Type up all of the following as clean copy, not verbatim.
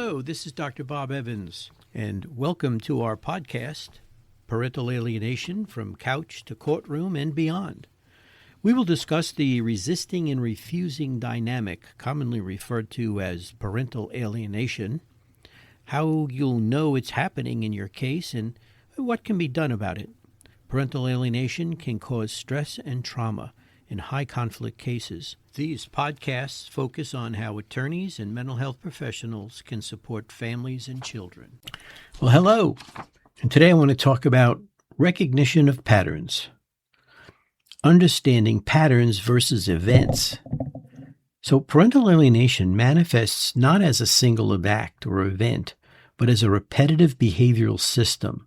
Hello, this is Dr. Bob Evans, and welcome to our podcast, Parental Alienation from Couch to Courtroom and Beyond. We will discuss the resisting and refusing dynamic, commonly referred to as parental alienation, how you'll know it's happening in your case, and what can be done about it. Parental alienation can cause stress and trauma in high-conflict cases. These podcasts focus on how attorneys and mental health professionals can support families and children. Well, hello. And today I want to talk about recognition of patterns. Understanding patterns versus events. So parental alienation manifests not as a single act or event, but as a repetitive behavioral system.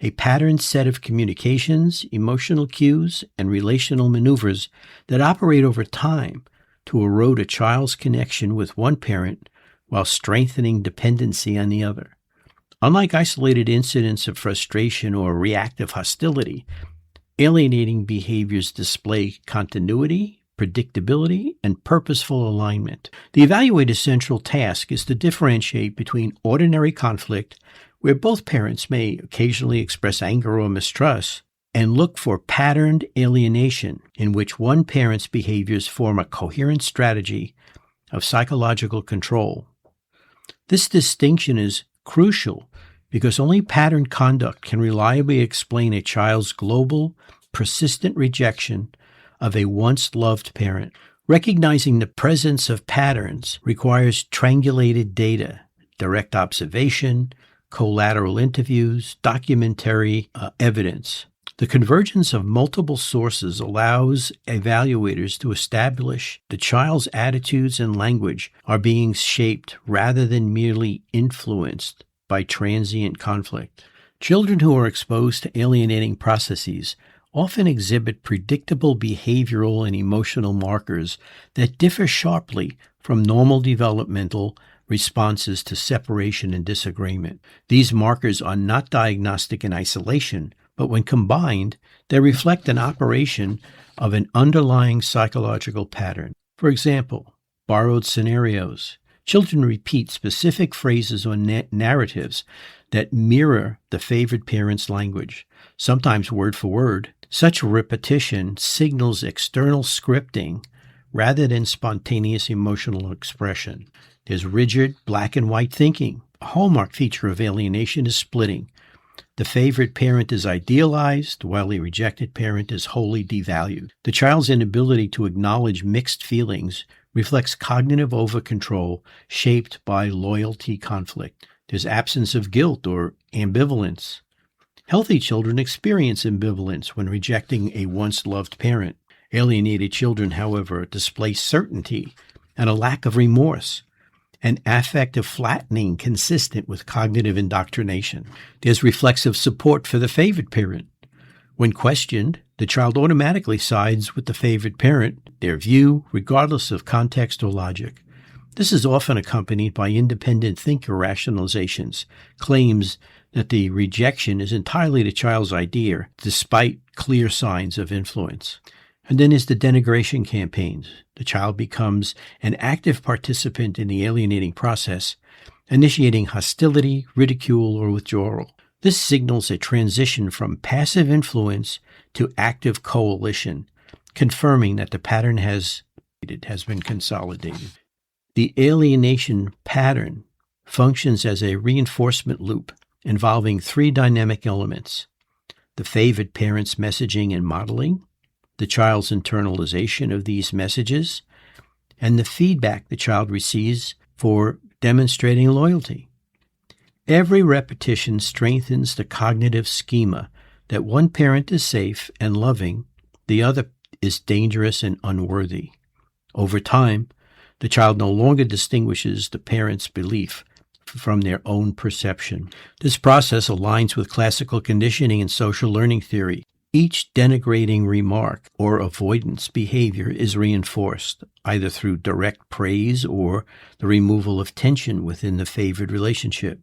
A patterned set of communications, emotional cues, and relational maneuvers that operate over time to erode a child's connection with one parent while strengthening dependency on the other. Unlike isolated incidents of frustration or reactive hostility, alienating behaviors display continuity, predictability, and purposeful alignment. The evaluator's central task is to differentiate between ordinary conflict, where both parents may occasionally express anger or mistrust, and look for patterned alienation, in which one parent's behaviors form a coherent strategy of psychological control. This distinction is crucial because only patterned conduct can reliably explain a child's global, persistent rejection of a once-loved parent. Recognizing the presence of patterns requires triangulated data, direct observation, collateral interviews, documentary evidence. The convergence of multiple sources allows evaluators to establish the child's attitudes and language are being shaped rather than merely influenced by transient conflict. Children who are exposed to alienating processes often exhibit predictable behavioral and emotional markers that differ sharply from normal developmental responses to separation and disagreement. These markers are not diagnostic in isolation, but when combined, they reflect an operation of an underlying psychological pattern. For example, borrowed scenarios. Children repeat specific phrases or narratives that mirror the favored parent's language, sometimes word for word. Such repetition signals external scripting rather than spontaneous emotional expression. There's rigid, black and white thinking. A hallmark feature of alienation is splitting. The favored parent is idealized, while the rejected parent is wholly devalued. The child's inability to acknowledge mixed feelings reflects cognitive overcontrol shaped by loyalty conflict. There's absence of guilt or ambivalence. Healthy children experience ambivalence when rejecting a once-loved parent. Alienated children, however, display certainty and a lack of remorse, and affective flattening consistent with cognitive indoctrination. There's reflexive support for the favored parent. When questioned, the child automatically sides with the favored parent, their view, regardless of context or logic. This is often accompanied by independent thinker rationalizations, claims that the rejection is entirely the child's idea, despite clear signs of influence. And then is the denigration campaigns. The child becomes an active participant in the alienating process, initiating hostility, ridicule, or withdrawal. This signals a transition from passive influence to active coalition, confirming that the pattern has been consolidated. The alienation pattern functions as a reinforcement loop involving three dynamic elements: the favored parent's messaging and modeling, the child's internalization of these messages, and the feedback the child receives for demonstrating loyalty. Every repetition strengthens the cognitive schema that one parent is safe and loving, the other is dangerous and unworthy. Over time, the child no longer distinguishes the parent's belief from their own perception. This process aligns with classical conditioning and social learning theory. Each denigrating remark or avoidance behavior is reinforced, either through direct praise or the removal of tension within the favored relationship.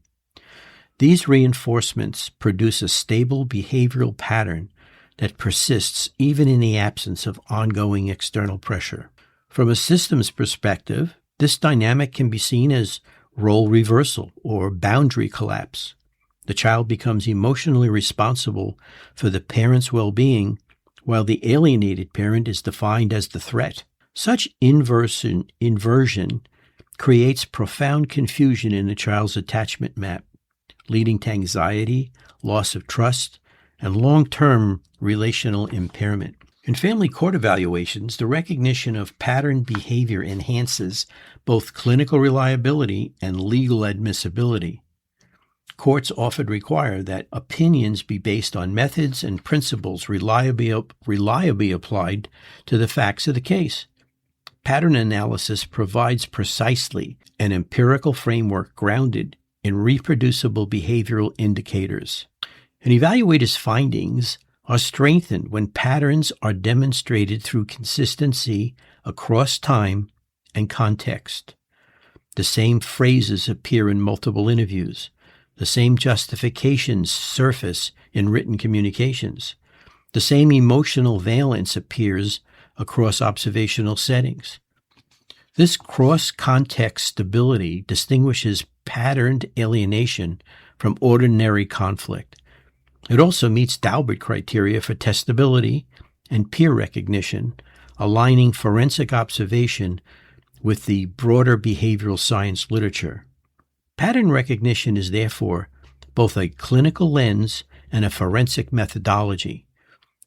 These reinforcements produce a stable behavioral pattern that persists even in the absence of ongoing external pressure. From a systems perspective, this dynamic can be seen as role reversal or boundary collapse. The child becomes emotionally responsible for the parent's well-being, while the alienated parent is defined as the threat. Such inversion creates profound confusion in the child's attachment map, leading to anxiety, loss of trust, and long-term relational impairment. In family court evaluations, the recognition of pattern behavior enhances both clinical reliability and legal admissibility. Courts often require that opinions be based on methods and principles reliably applied to the facts of the case. Pattern analysis provides precisely an empirical framework grounded in reproducible behavioral indicators. An evaluator's findings are strengthened when patterns are demonstrated through consistency across time and context. The same phrases appear in multiple interviews. The same justifications surface in written communications. The same emotional valence appears across observational settings. This cross-context stability distinguishes patterned alienation from ordinary conflict. It also meets Daubert criteria for testability and peer recognition, aligning forensic observation with the broader behavioral science literature. Pattern recognition is therefore both a clinical lens and a forensic methodology,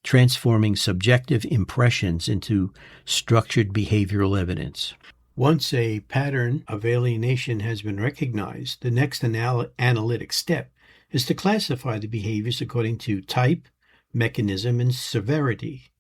transforming subjective impressions into structured behavioral evidence. Once a pattern of alienation has been recognized, the next analytic step is to classify the behaviors according to type, mechanism, and severity.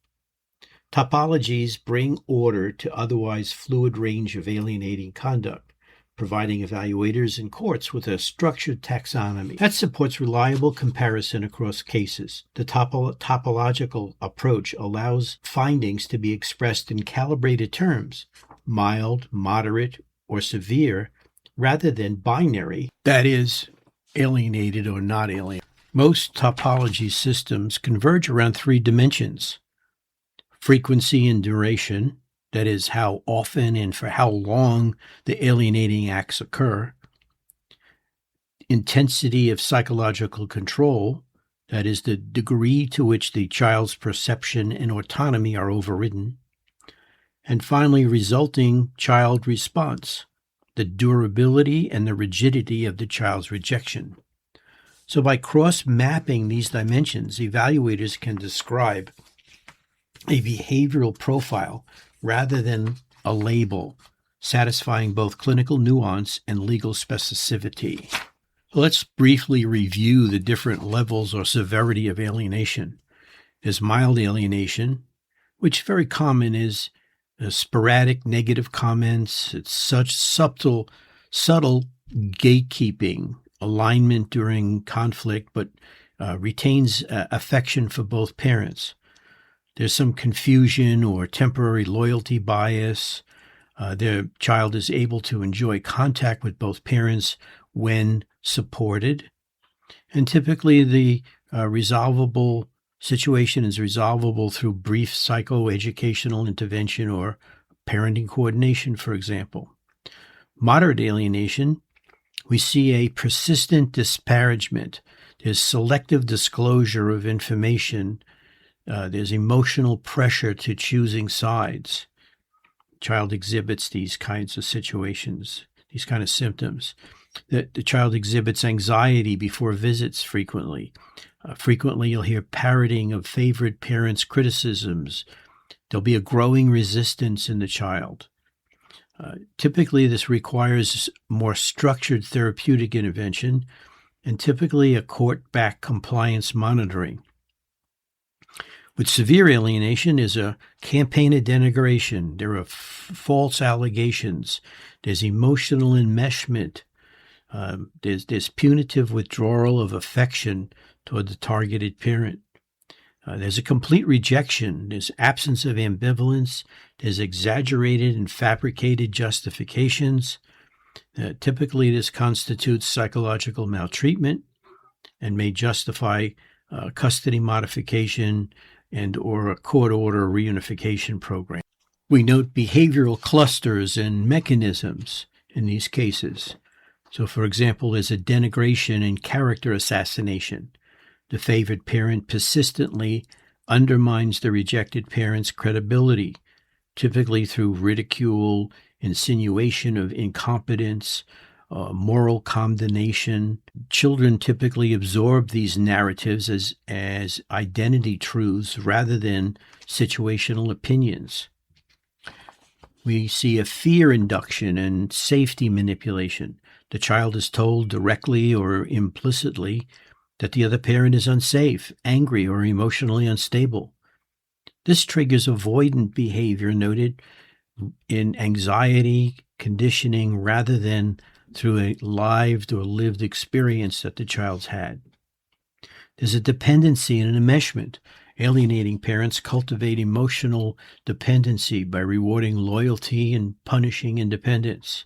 Topologies bring order to otherwise fluid range of alienating conduct, providing evaluators and courts with a structured taxonomy that supports reliable comparison across cases. The topological approach allows findings to be expressed in calibrated terms, mild, moderate, or severe, rather than binary, that is, alienated or not alienated. Most topology systems converge around three dimensions: frequency and duration, that is, how often and for how long the alienating acts occur; intensity of psychological control, that is, the degree to which the child's perception and autonomy are overridden; and finally, resulting child response, the durability and the rigidity of the child's rejection. So by cross-mapping these dimensions, evaluators can describe a behavioral profile rather than a label, satisfying both clinical nuance and legal specificity. Let's briefly review the different levels or severity of alienation. There's mild alienation, which very common is sporadic negative comments. It's such subtle gatekeeping, alignment during conflict, but retains affection for both parents. There's some confusion or temporary loyalty bias. Their child is able to enjoy contact with both parents when supported. And typically the resolvable situation is resolvable through brief psychoeducational intervention or parenting coordination, for example. Moderate alienation, we see a persistent disparagement. There's selective disclosure of information. There's emotional pressure to choosing sides. Child exhibits these kinds of situations, these kind of symptoms. The child exhibits anxiety before visits frequently. Frequently, you'll hear parroting of favorite parents' criticisms. There'll be a growing resistance in the child. Typically, this requires more structured therapeutic intervention and typically a court-backed compliance monitoring. With severe alienation is a campaign of denigration. There are false allegations. There's emotional enmeshment. There's punitive withdrawal of affection toward the targeted parent. There's a complete rejection. There's absence of ambivalence. There's exaggerated and fabricated justifications. Typically, this constitutes psychological maltreatment and may justify custody modification and or a court order reunification program. We note behavioral clusters and mechanisms in these cases. So, for example, there's a denigration and character assassination. The favored parent persistently undermines the rejected parent's credibility, typically through ridicule, insinuation of incompetence, moral condemnation. Children typically absorb these narratives as identity truths rather than situational opinions. We see a fear induction and safety manipulation. The child is told directly or implicitly that the other parent is unsafe, angry, or emotionally unstable. This triggers avoidant behavior noted in anxiety conditioning rather than through a lived experience that the child's had. There's a dependency and an enmeshment. Alienating parents cultivate emotional dependency by rewarding loyalty and punishing independence.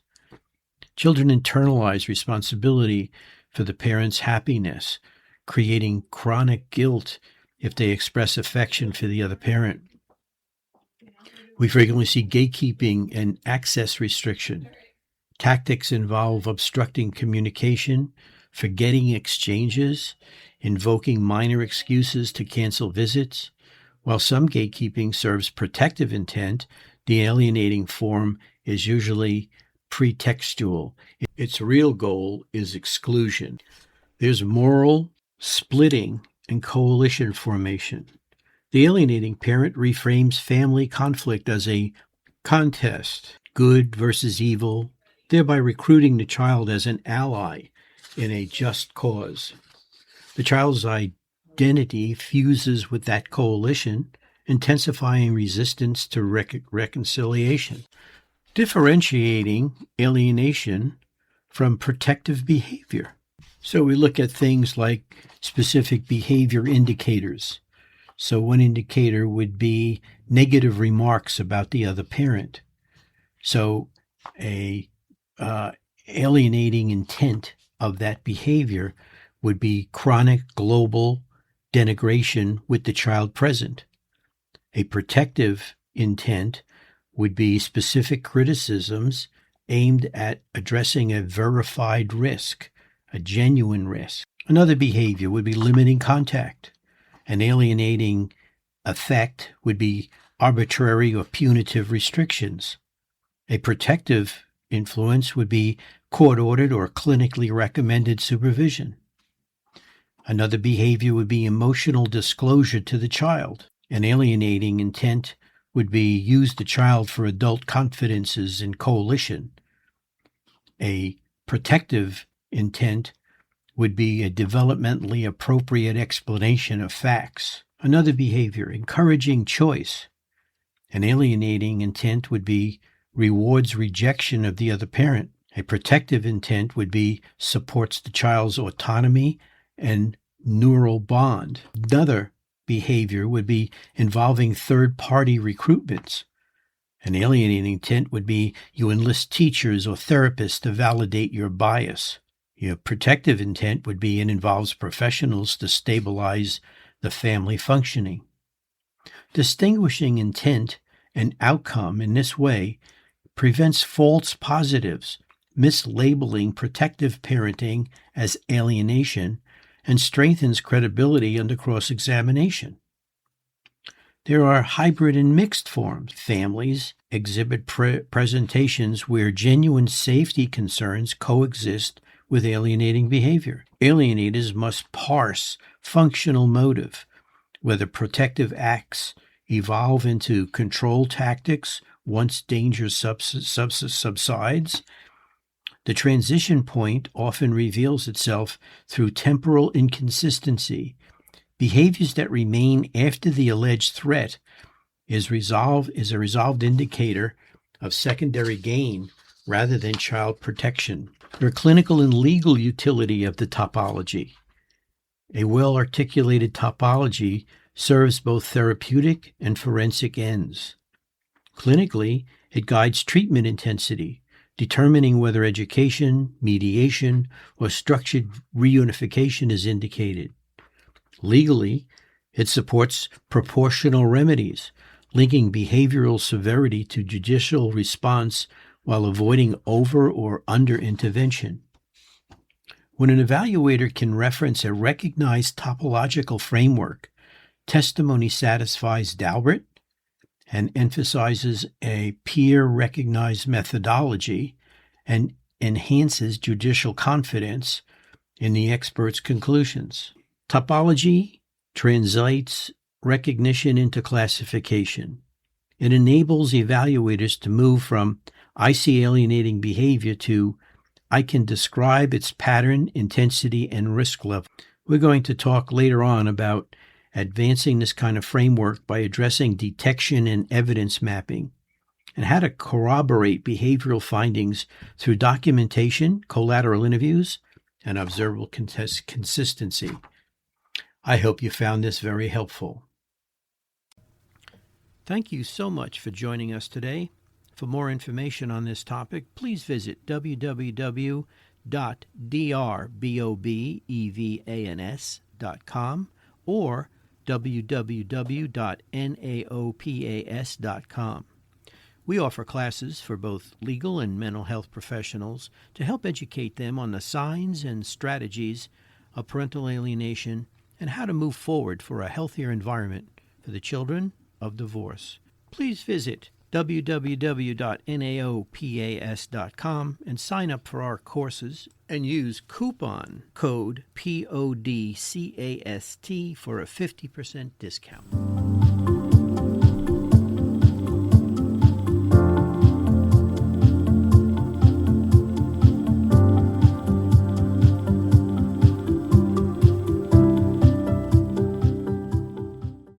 Children internalize responsibility for the parent's happiness, creating chronic guilt if they express affection for the other parent. We frequently see gatekeeping and access restriction. Tactics involve obstructing communication, forgetting exchanges, invoking minor excuses to cancel visits. While some gatekeeping serves protective intent, the alienating form is usually pretextual. Its real goal is exclusion. There's moral splitting and coalition formation. The alienating parent reframes family conflict as a contest, good versus evil, thereby recruiting the child as an ally in a just cause. The child's identity fuses with that coalition, intensifying resistance to reconciliation, differentiating alienation from protective behavior. So we look at things like specific behavior indicators. So one indicator would be negative remarks about the other parent. So a alienating intent of that behavior would be chronic global denigration with the child present. A protective intent would be specific criticisms aimed at addressing a verified risk, a genuine risk. Another behavior would be limiting contact. An alienating effect would be arbitrary or punitive restrictions. A protective influence would be court-ordered or clinically recommended supervision. Another behavior would be emotional disclosure to the child. An alienating intent would be use the child for adult confidences and coalition. A protective intent would be a developmentally appropriate explanation of facts. Another behavior, encouraging choice. An alienating intent would be rewards rejection of the other parent. A protective intent would be supports the child's autonomy and neural bond. Another behavior would be involving third-party recruitments. An alienating intent would be you enlist teachers or therapists to validate your bias. Your protective intent would be it involves professionals to stabilize the family functioning. Distinguishing intent and outcome in this way prevents false positives, mislabeling protective parenting as alienation, and strengthens credibility under cross-examination. There are hybrid and mixed forms. Families exhibit presentations where genuine safety concerns coexist with alienating behavior. Alienators must parse functional motive, whether protective acts evolve into control tactics once danger subsides. The transition point often reveals itself through temporal inconsistency. Behaviors that remain after the alleged threat is a resolved indicator of secondary gain rather than child protection. The clinical and legal utility of the topology. A well-articulated topology serves both therapeutic and forensic ends. Clinically, it guides treatment intensity, determining whether education, mediation, or structured reunification is indicated. Legally, it supports proportional remedies, linking behavioral severity to judicial response while avoiding over or under intervention. When an evaluator can reference a recognized topological framework, testimony satisfies Dalbert and emphasizes a peer-recognized methodology and enhances judicial confidence in the expert's conclusions. Topology translates recognition into classification. It enables evaluators to move from "I see alienating behavior" to "I can describe its pattern, intensity, and risk level." We're going to talk later on about advancing this kind of framework by addressing detection and evidence mapping, and how to corroborate behavioral findings through documentation, collateral interviews, and observable consistency. I hope you found this very helpful. Thank you so much for joining us today. For more information on this topic, please visit www.drbobevans.com or www.naopas.com. We offer classes for both legal and mental health professionals to help educate them on the signs and strategies of parental alienation and how to move forward for a healthier environment for the children of divorce. Please visit www.naopas.com and sign up for our courses and use coupon code PODCAST for a 50% discount.